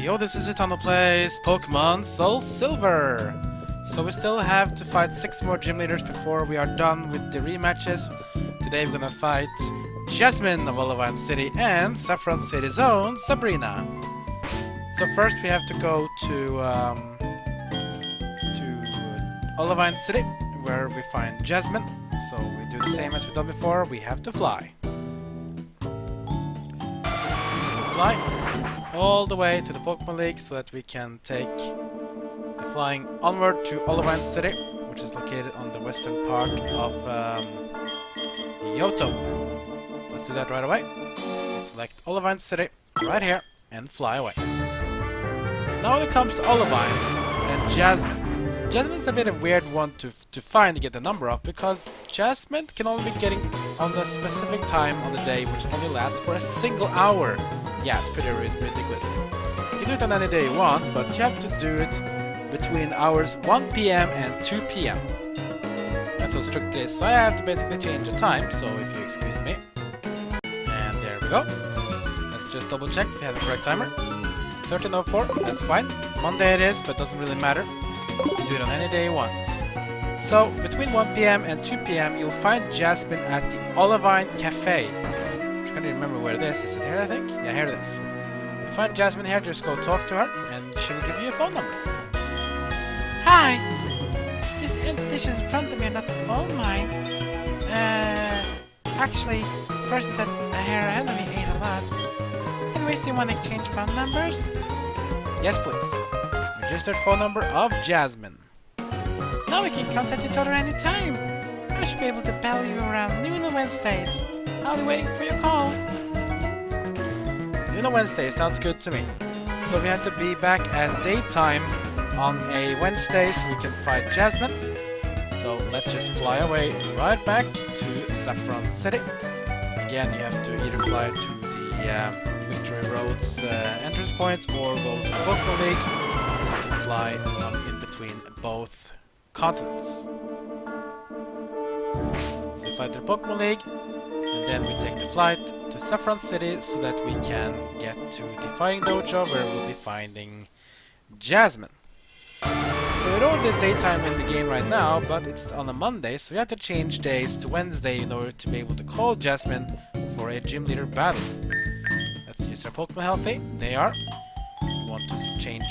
Yo, this is Eternal Plays Pokémon SoulSilver. So we still have to fight 6 more gym leaders before we are done with the rematches. Today we're gonna fight Jasmine of Olivine City and Saffron City's own Sabrina. So first we have to go to Olivine City, where we find Jasmine. So we do the same as we've done before. We have to fly. Fly all the way to the Pokémon League so that we can take the flying onward to Olivine City, which is located on the western part of Yoto. Let's do that right away. Select Olivine City right here and fly away. Now when it comes to Olivine and Jasmine. Jasmine's a bit of a weird one to find to get the number of, because Jasmine can only be getting on a specific time on the day, which only lasts for a single hour. Yeah, it's pretty ridiculous. You can do it on any day you want, but you have to do it between hours 1 PM and 2 PM. That's how strict it is, so I have to basically change the time, so if you excuse me. And there we go. Let's just double check we have the correct timer. 13:04, that's fine. Monday it is, but doesn't really matter. You can do it on any day you want. So, between 1 PM and 2 PM, you'll find Jasmine at the Olivine Cafe. I can't even remember where it is. Is it here, I think? Yeah, here it is. You find Jasmine here, just go talk to her, and she will give you a phone number. Hi! These empty dishes in front of me are not all mine. Actually, the person said here ahead of me ate a lot. Anyways, do you want to exchange phone numbers? Yes, please. Registered phone number of Jasmine. Now we can contact each other anytime. I should be able to bell you around noon on Wednesdays. I'll be waiting for your call. Noon on Wednesday sounds good to me. So we have to be back at daytime on a Wednesday so we can fight Jasmine. So let's just fly away right back to Saffron City. Again, you have to either fly to the Victory Road's entrance points or go to the Pokémon League. Fly in between both continents. So we fly to the Pokémon League, and then we take the flight to Saffron City so that we can get to the fighting dojo where we'll be finding Jasmine. So we know there's daytime in the game right now, but it's on a Monday, so we have to change days to Wednesday in order to be able to call Jasmine for a gym leader battle. Let's use our Pokémon healthy. They are. We want to change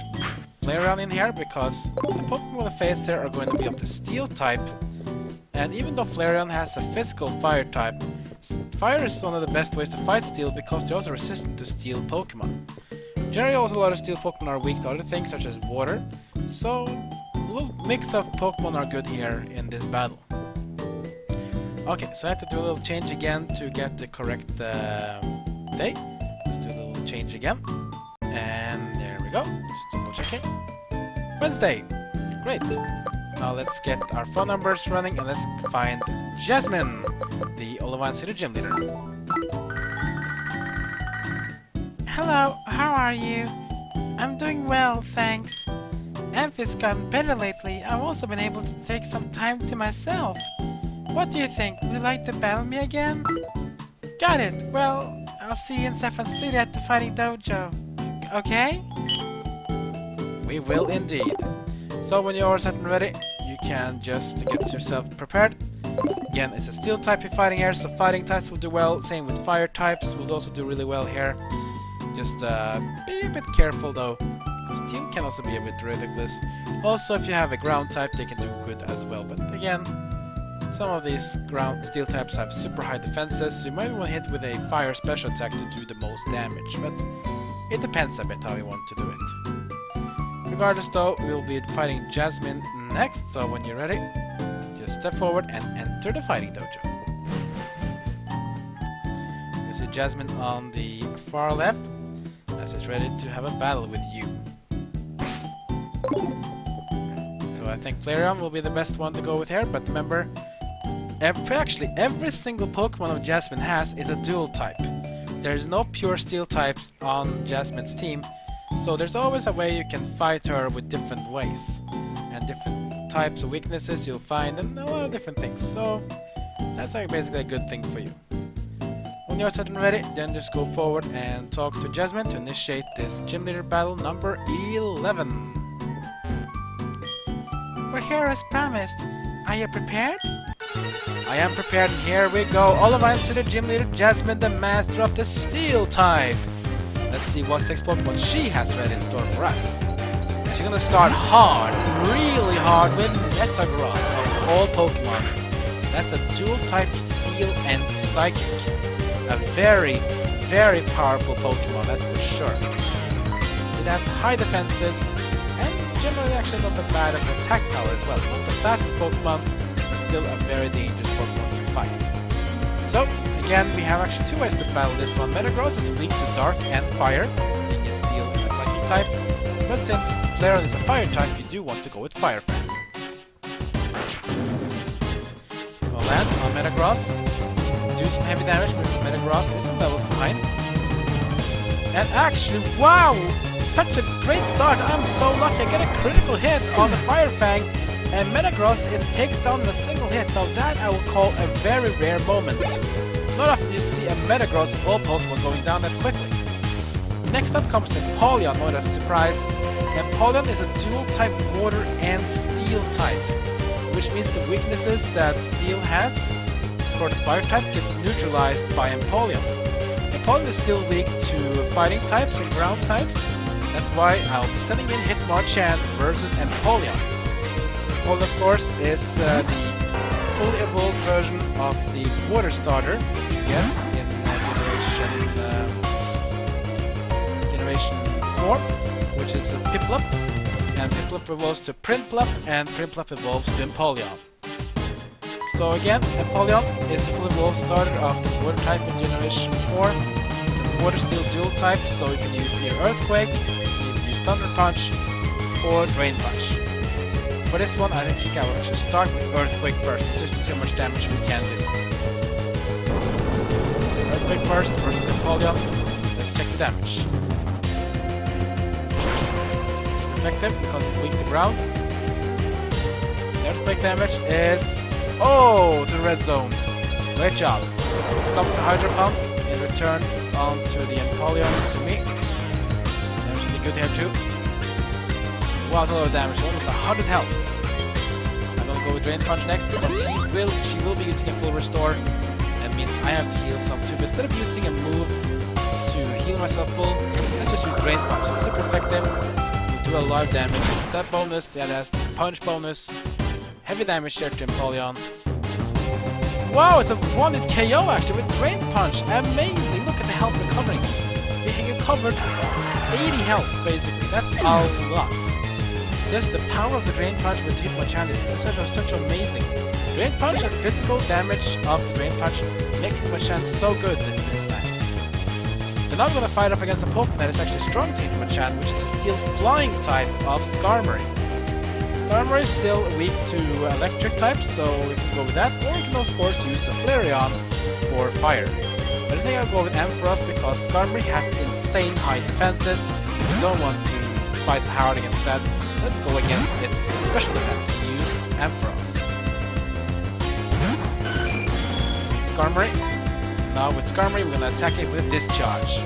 Flareon in here because the Pokémon with face there are going to be of the Steel type, and even though Flareon has a physical Fire type, Fire is one of the best ways to fight Steel because they're also resistant to Steel Pokémon. Generally also a lot of Steel Pokémon are weak to other things such as water, so a little mix of Pokémon are good here in this battle. Okay, so I have to do a little change again to get the correct day. Let's do a little change again. And there we go. Just double checking. Wednesday. Great. Now let's get our phone numbers running and let's find Jasmine, the Olivine City gym leader. Hello, how are you? I'm doing well, thanks. Amphi's gotten better lately. I've also been able to take some time to myself. What do you think? Would you like to battle me again? Got it. Well, I'll see you in Saffron City at the fighting dojo. Okay? We will indeed. So when you're all set and ready, you can just get yourself prepared. Again, it's a Steel type you're fighting here, so fighting types will do well. Same with Fire types will also do really well here. Just be a bit careful though, because Steel can also be a bit ridiculous. Also, if you have a Ground type, they can do good as well. But again, some of these Steel types have super high defenses, so you might want to hit with a Fire special attack to do the most damage. But it depends a bit how you want to do it. Regardless though, we'll be fighting Jasmine next, so when you're ready, just step forward and enter the fighting dojo. You see Jasmine on the far left, as it's ready to have a battle with you. So I think Flareon will be the best one to go with here, but remember, every single Pokemon of Jasmine has is a dual type. There's no pure Steel types on Jasmine's team, so there's always a way you can fight her with different ways. And different types of weaknesses you'll find, and a lot of different things. So that's like basically a good thing for you. When you're set and ready, then just go forward and talk to Jasmine to initiate this gym leader battle number 11. We're here as promised. Are you prepared? I am prepared, and here we go. Olivine City gym leader Jasmine, the master of the steel type. Let's see what 6 Pokemon she has ready in store for us. And she's gonna start hard, really hard, with Metagross of all Pokemon. That's a dual type steel and psychic. A very, very powerful Pokemon, that's for sure. It has high defenses and generally actually not that bad of attack power as well. Not the fastest Pokemon, but still a very dangerous Pokemon to fight. So, again, we have actually 2 ways to battle this one. Metagross is weak to dark and fire, being a steel and a psychic type. But since Flareon is a fire type, you do want to go with Fire Fan. So I'll land on Metagross. Do some heavy damage, but Metagross is some levels behind. And actually, wow! Such a great start! I'm so lucky I get a critical hit on the Fire Fang, and Metagross, it takes down in a single hit. Now that I will call a very rare moment. Not often you see a Metagross of all Pokemon going down that quickly. Next up comes Empoleon, not a surprise. Empoleon is a dual type water and steel type, which means the weaknesses that steel has for the fire type gets neutralized by Empoleon. Empoleon is still weak to fighting types and ground types. That's why I'll be sending in Hitmonchan versus Empoleon. Empoleon, of course, is the fully evolved version of the water starter you get in Generation 4, which is Piplup. And Piplup evolves to Prinplup, and Prinplup evolves to Empoleon. So again, Empoleon is the fully evolved starter of the water type in Generation 4. It's a water steel dual type, so you can use either Earthquake, you can use Thunder Punch, or Drain Punch. For this one, I think I will actually start with Earthquake first, just to see how much damage we can do. Earthquake first versus Empoleon. Let's check the damage. It's effective because it's weak to ground. The Earthquake damage is... oh, to the red zone. Great job. Come to Hydro Pump in return onto the Empoleon to me. Damage should be good here too. Wow, that's a lot of damage. Almost 100 health. I'm gonna go with Drain Punch next because she will be using a full restore. That means I have to heal some too. But instead of using a move to heal myself full, let's just use Drain Punch. It's super effective. We do a lot of damage. It's stab bonus, yeah, that's the punch bonus. Heavy damage there to Empoleon. Wow, it's a 1-hit KO actually with Drain Punch. Amazing! Look at the health recovering. It recovered 80 health basically. That's a lot. Just the power of the Drain Punch with Hitmonchan is such amazing. Drain Punch and physical damage of the Drain Punch makes Hitmonchan so good this time. And now I'm gonna fight off against a Pokemon that is actually strong to Hitmonchan, which is a steel flying type of Skarmory. Skarmory is still weak to electric types, so we can go with that, or we can of course use a Flareon for fire. But I think I'll go with Ampharos because Skarmory has insane high defenses. We don't want to fight hard against that. Let's go against its special defense and use Ampharos. Skarmory. Now with Skarmory we're going to attack it with Discharge.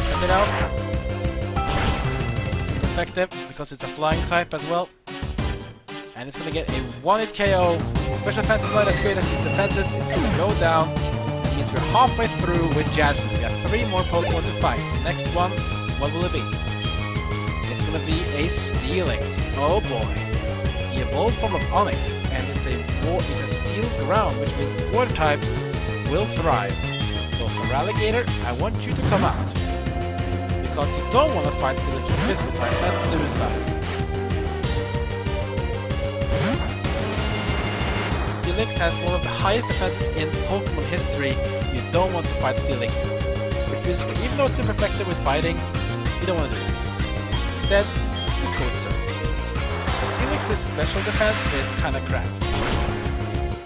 Send it out. Effective because it's a flying type as well, and it's gonna get a 1-hit KO. Special defense is not as great as its defenses. It's gonna go down. That means we're halfway through with Jasmine. We have 3 more Pokemon to fight. The next one, what will it be? It's gonna be a Steelix. Oh boy, the evolved form of Onix, and it's a steel ground, which means water types will thrive. So for Alligator, I want you to come out. Because you don't want to fight Steelix with physical type, that's suicide. Steelix has one of the highest defenses in Pokemon history. You don't want to fight Steelix with physical. Even though it's super effective with fighting, you don't want to do it. Instead, just go with Surf. Steelix's special defense is kinda crap.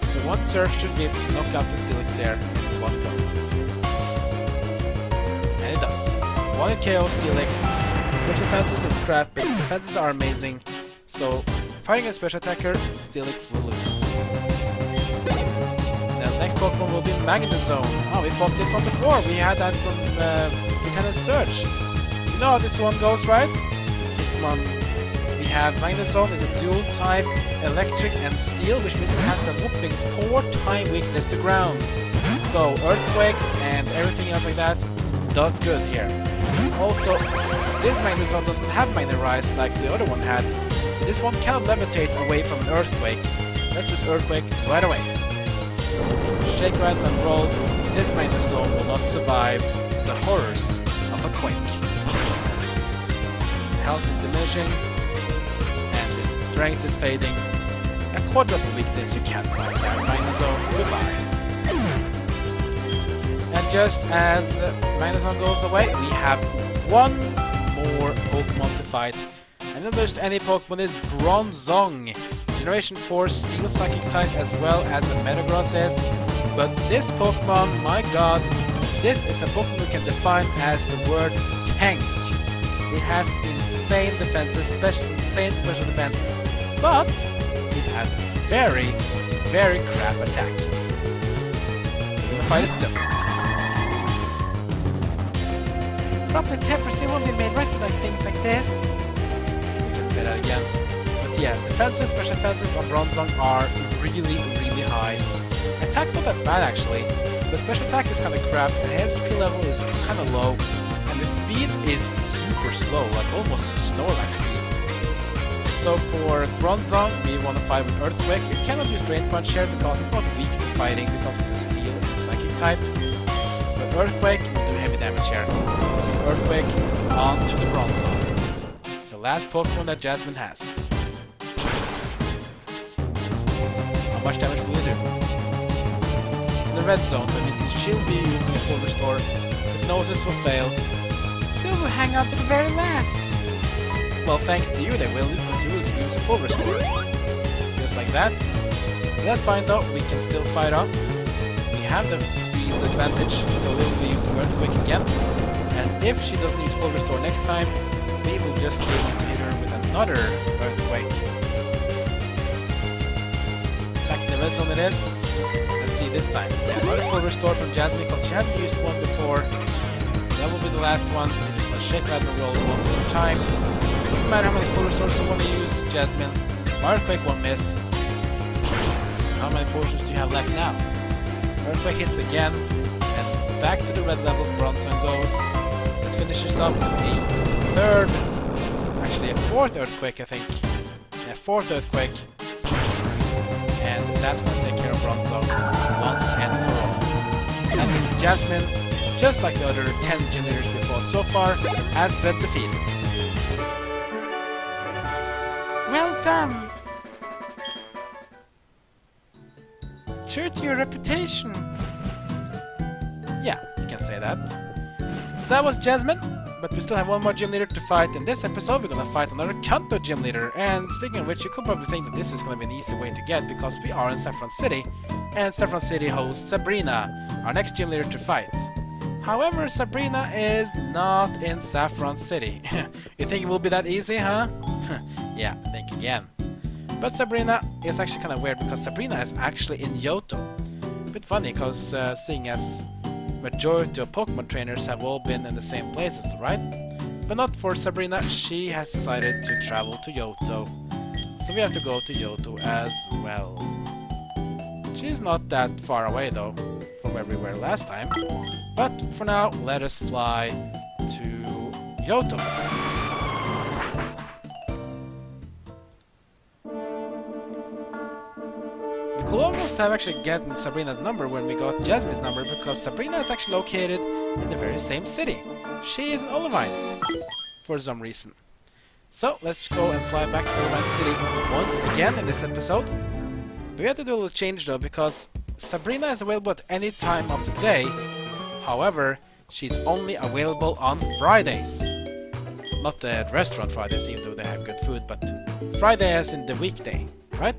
So one Surf should be able to knock out the Steelix here in one go. And it does. 1-hit KO Steelix. Special defenses is crap, but defenses are amazing. So, fighting a special attacker, Steelix will lose. Then next Pokemon will be Magnezone. Oh, we fought this one before. We had that from Lieutenant Surge. You know how this one goes, right? We have Magnezone is a dual type electric and steel, which means it has a whopping 4-time weakness to ground. So earthquakes and everything else like that does good here. Also, this Magnezone doesn't have Magnerize like the other one had, so this one cannot levitate away from an earthquake. Let's use earthquake right away. Shake, rattle, and roll. This Magnezone will not survive the horrors of a quake. His health is diminishing, and his strength is fading. A quadruple weakness, you can't find that Magnezone. Goodbye. And just as Magnezone goes away, we have one more Pokemon to fight. And not just any Pokemon, is Bronzong. Generation 4 Steel Psychic type as well as the Metagross is. But this Pokemon, my god, this is a Pokemon we can define as the word tank. It has insane defenses, insane special defense, but it has very, very crap attack. We're gonna fight it still. Proper tempers, they won't be made rusted like things like this. We can say that again. But yeah, defenses, special defenses on Bronzong are really, really high. Attack not that bad actually, but special attack is kind of crap, the HP level is kind of low, and the speed is super slow, like almost Snorlax speed. So for Bronzong, we want to fight with Earthquake. We cannot use Drain Punch here because it's not weak to fighting because of the Steel and Psychic type. But Earthquake will do heavy damage here. So Earthquake on to the Bronzong, the last Pokemon that Jasmine has. How much damage will it do? In the red zone, that means she'll be using a full restore. Hypnosis will fail. Still will hang on to the very last. Well, thanks to you they will, because you will use a full restore. Just like that. That's fine though, we can still fight up. We have the speed advantage, so we will be using Earthquake again. And if she doesn't use full restore next time, we will just be able to hit her with another Earthquake. Back in the red zone it is. See this time. Yeah, another full restore from Jasmine because she hadn't used one before. That will be the last one. We're just gonna shake that and roll one more time. Doesn't matter how many full restores you want to use, Jasmine. Earthquake won't miss. How many potions do you have left now? Earthquake hits again, and back to the red level Bronzong goes. Let's finish this up with a third, actually a fourth Earthquake, I think. Yeah, fourth Earthquake. And that's going to take care of Bronzong once and for all. And Jasmine, just like the other 10 gym leaders we fought so far, has been defeated. Well done! True to your reputation. Yeah, you can say that. So that was Jasmine, but we still have one more gym leader to fight. In this episode, we're gonna fight another Kanto gym leader. And speaking of which, you could probably think that this is gonna be an easy way to get because we are in Saffron City, and Saffron City hosts Sabrina, our next gym leader to fight. However, Sabrina is not in Saffron City. You think it will be that easy, huh? Yeah, think again. But Sabrina is actually kind of weird because Sabrina is actually in Johto. A bit funny because seeing as majority of Pokemon trainers have all been in the same places, right? But not for Sabrina, she has decided to travel to Johto. So we have to go to Johto as well. She's not that far away though, from where we were last time. But for now, let us fly to Johto. We could almost have actually gotten Sabrina's number when we got Jasmine's number because Sabrina is actually located in the very same city. She is in Olivine for some reason. So let's go and fly back to Olivine City once again in this episode. But we have to do a little change though because Sabrina is available at any time of the day. However, she's only available on Fridays. Not the restaurant Fridays, even though they have good food, but Friday as in the weekday, right?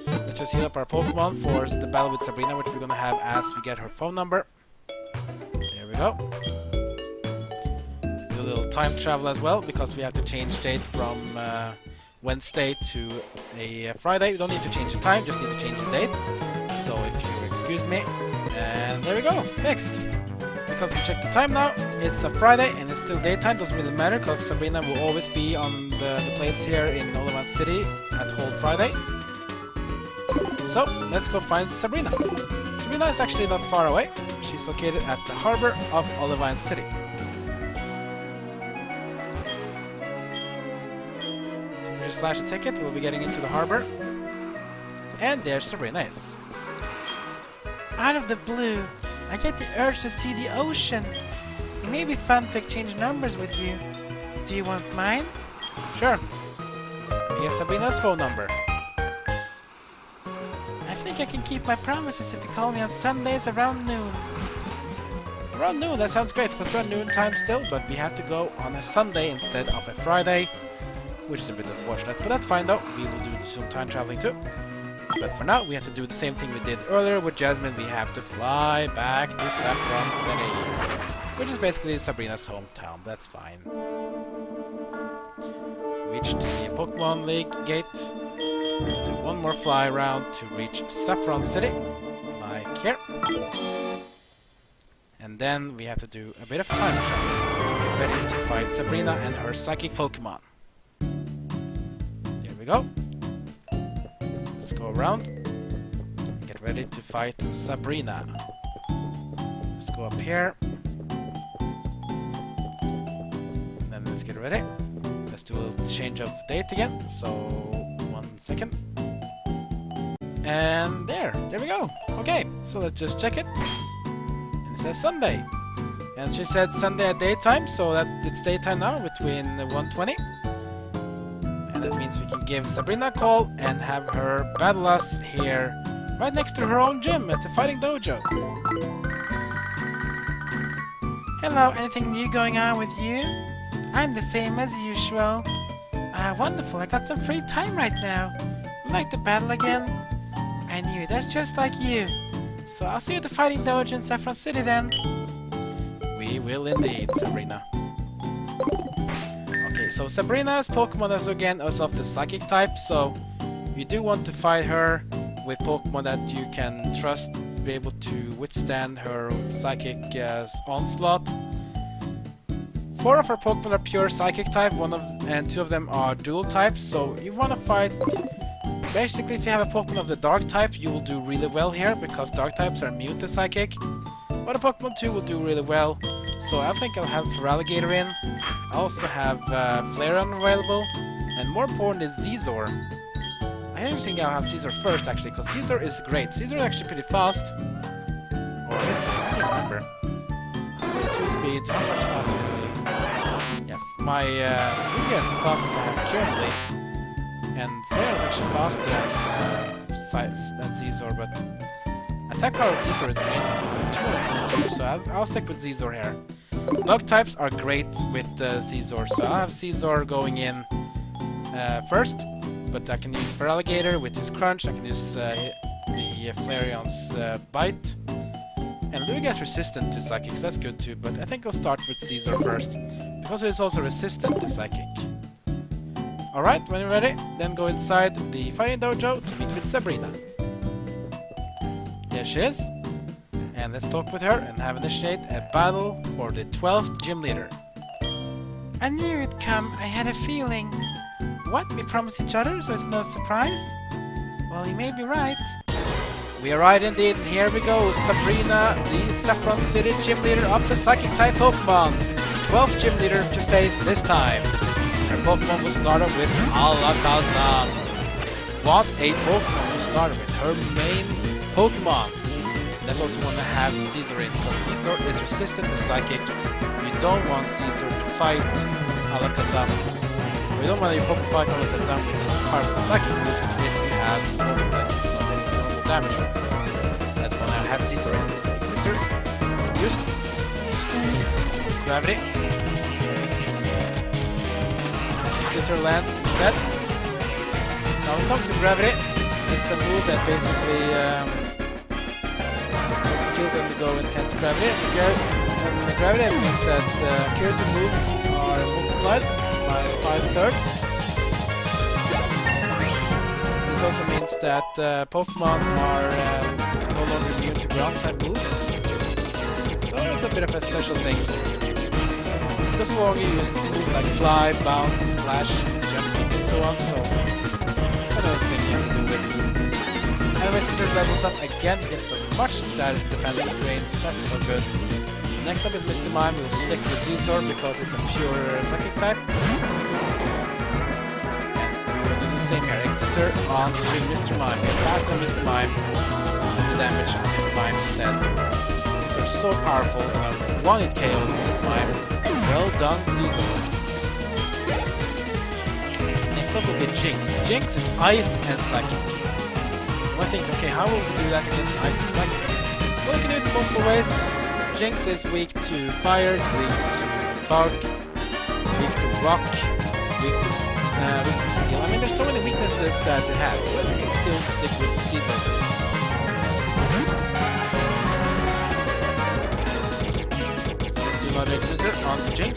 Let's just heal up our Pokemon for the battle with Sabrina, which we're gonna have as we get her phone number. There we go. Do a little time travel as well, because we have to change date from Wednesday to a Friday. We don't need to change the time, just need to change the date. So if you excuse me. And there we go, fixed. Because we check the time now, it's a Friday and it's still daytime, doesn't really matter because Sabrina will always be on the place here in Olivine City at whole Friday. So, let's go find Sabrina. Sabrina is actually not far away. She's located at the harbor of Olivine City. So we just flash a ticket, we'll be getting into the harbor. And there Sabrina is. Out of the blue, I get the urge to see the ocean. It may be fun to exchange numbers with you. Do you want mine? Sure. We get Sabrina's phone number. I think I can keep my promises if you call me on Sundays around noon. Around noon, that sounds great because we're at noon time still, but we have to go on a Sunday instead of a Friday, which is a bit unfortunate, but that's fine though. We will do some time traveling too. But for now, we have to do the same thing we did earlier with Jasmine. We have to fly back to Saffron City, which is basically Sabrina's hometown. That's fine. Reached the Pokémon League gate. Do one more fly around to reach Saffron City, like here. And then we have to do a bit of time travel to get ready to fight Sabrina and her psychic Pokémon. There we go. Let's go around. Get ready to fight Sabrina. Let's go up here. And then let's get ready. Let's do a little change of date again. So, 1 second. And there we go. Okay, so let's just check it. And it says Sunday. And she said Sunday at daytime, so that it's daytime now between 1:20. And that means we can give Sabrina a call and have her battle us here, right next to her own gym at the Fighting Dojo. Hello, anything new going on with you? I'm the same as usual. Wonderful, I got some free time right now. Would like to battle again? I knew, that's just like you. So I'll see you at the Fighting Dojo in Saffron City then. We will indeed, Sabrina. Okay, so Sabrina's Pokemon is again also of the Psychic type, so you do want to fight her with Pokemon that you can trust, be able to withstand her Psychic onslaught. 4 of her Pokemon are pure Psychic type, and 2 of them are dual types, so you want to fight... Basically, if you have a Pokemon of the Dark type, you will do really well here, because Dark types are immune to Psychic. But a Pokemon 2 will do really well, so I think I'll have Feraligatr in. I also have Flareon available, and more important is Zizor. I don't think I'll have Zizor first, actually, because Zizor is great. Zizor is actually pretty fast. Or is he? I don't remember. 2 speed, how much faster is he? Yeah, my Lugia is the fastest I have currently. And Flareon is actually faster than Zizor, but attack power of Zizor is amazing. 222, so I'll stick with Zizor here. Bug types are great with Zizor, so I'll have Zizor going in first, but I can use Feraligatr with his Crunch, I can use the Flareon's Bite, and Lugia is resistant to Psychic, so that's good too, but I think I'll start with Zizor first, because it's also resistant to Psychic. Alright, when you're ready, then go inside the Fighting Dojo to meet with Sabrina. There she is. And let's talk with her and have initiate a battle for the 12th gym leader. I knew it'd come, I had a feeling. What, we promised each other, so it's no surprise? Well, you may be right. We are right indeed, and here we go, Sabrina, the Saffron City gym leader of the Psychic type Pokemon. 12th gym leader to face this time. Her Pokemon will start off with Alakazam. What a Pokemon will start with, her main Pokemon. Let's also want to have Zizor in, because Zizor is resistant to Psychic. You don't want Zizor to fight Alakazam. You don't want your Pokemon fight Alakazam with his powerful Psychic moves if you have Pokemon that is not taking normal damage from it. So that's why I have Zizor in. Take Zizor, to boost. Gravity. Zizor lands instead. Now when it comes to Gravity, it's a move that basically going to go intense gravity. The gravity means that accuracy moves are multiplied by 5/3. This also means that Pokemon are no longer immune to ground type moves. So it's a bit of a special thing. It doesn't longer use moves like fly, bounce, splash, jump kick and so on, so it's kind of a thing you have to do with. Anyway, Scissors levels up again, gets some much status defense gains, that's so good. Next up is Mr. Mime, we'll stick with Scizor because it's a pure psychic type. Same here, X-Scissor on to Mr. Mime. Get faster than Mr. Mime. Do the damage on Mr. Mime instead. These are so powerful. One hit KO with Mr. Mime. Well done, Caesar. Next up will be Jynx. Jynx is Ice and Psychic. I think, okay, how will we do that against Ice and Psychic? Well, you can do it multiple ways. Jynx is weak to Fire, it's weak to Bug, weak to Rock, weak to Steel. I mean, there's so many weaknesses that it has, but we can still stick with the Caesar for this. So let's do another X-Scissor on to Jynx.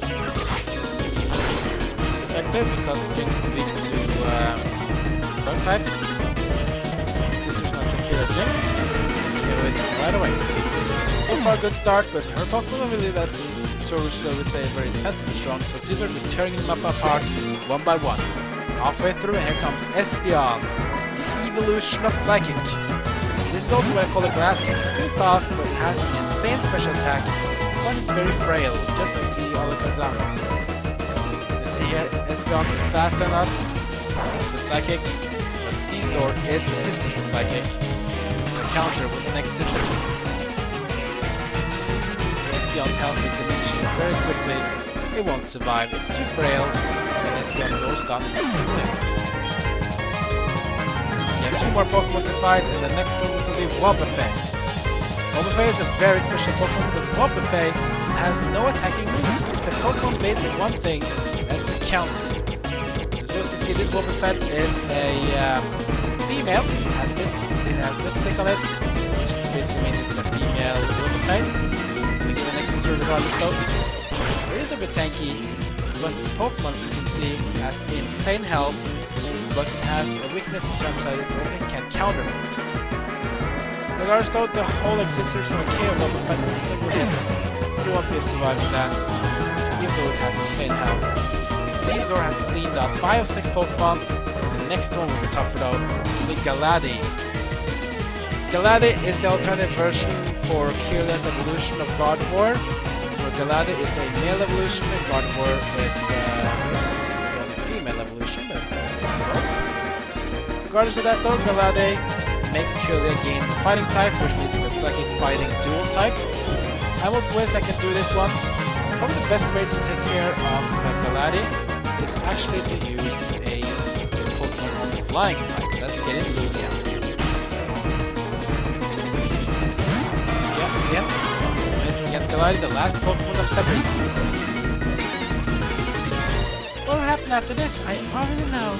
Effective because Jynx is weak to bug types. Scissors gonna take care of Jynx. KO it right away. So far, good start, but her Pokemon really that so we say very defensively strong, so Caesar is tearing them apart one by one. Halfway through, and here comes Espeon, the evolution of Psychic. This is also what I call a grass kick. It's pretty fast, but it has an insane special attack, but it's very frail, just like the Alakazam is. You see here, Espeon is faster than us, it's the Psychic, but Caesar is resisting the Psychic. It's going to counter with the next Scissor. Espeon's health is diminishing very quickly. It won't survive, it's too frail, and Espeon goes down in a single hit. We have two more Pokemon to fight, and the next one will be Wobbuffet. Wobbuffet is a very special Pokemon because Wobbuffet has no attacking moves. It's a Pokemon based on one thing, that's a counter. So as you can see, this Wobbuffet is a female. It has lipstick on it, which basically means it's a female Wobbuffet. Regardless though, it is a bit tanky, but the Pokemon, as you can see, has insane health, but it has a weakness in terms that it only can counter moves. Regardless though, the whole X-Scissor is going to KO Wobbuffet in a single hit. You won't be surviving that, even though it has insane health. Caesar has cleaned out 5 of 6 Pokemon, and the next one will be tougher though, the Gallade. Gallade is the alternative version for Keerless evolution of Gardevoir. Gallade is a male evolution and Gardevoir is a female evolution. Regardless of that though, Gallade makes Keerless gain the fighting type, which means it's a psychic fighting dual type. I will ways I can do this one. Probably the best way to take care of Gallade is actually to use a Pokemon on the flying type. Let's get into Lugia. Yeah, again. Against Gallade, the last Pokemon of Sabrina. What will happen after this? I already know.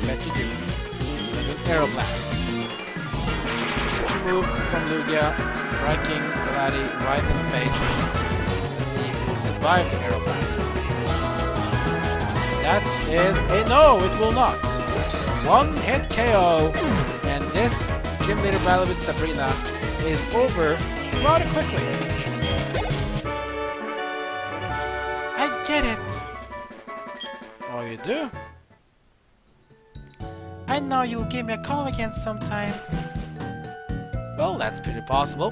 Bet you do. An Aeroblast. Signature move from Lugia, striking Gallade right in the face. Let's see if it will survive the Aeroblast. That is a no, it will not. One hit KO, and this gym leader battle with Sabrina is over rather quickly. I get it. Oh, you do? I know you'll give me a call again sometime. Well, that's pretty possible.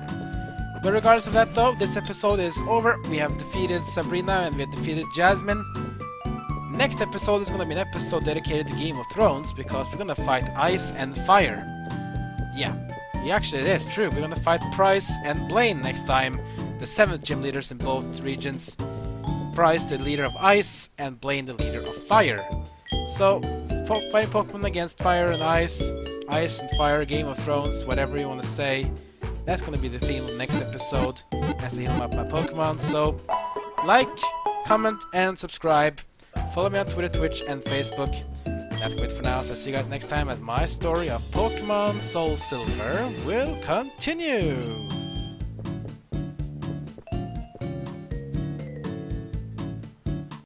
But regardless of that though, this episode is over. We have defeated Sabrina and we have defeated Jasmine. Next episode is going to be an episode dedicated to Game of Thrones because we're going to fight Ice and Fire. Yeah, actually it is true. We're going to fight Price and Blaine next time, the 7th gym leaders in both regions. Price, the leader of Ice, and Blaine, the leader of Fire. So, fighting Pokemon against Fire and Ice and Fire, Game of Thrones, whatever you want to say. That's going to be the theme of next episode as I heal up my Pokemon. So, like, comment, and subscribe. Follow me on Twitter, Twitch, and Facebook. That's it for now, so I'll see you guys next time as my story of Pokemon SoulSilver will continue.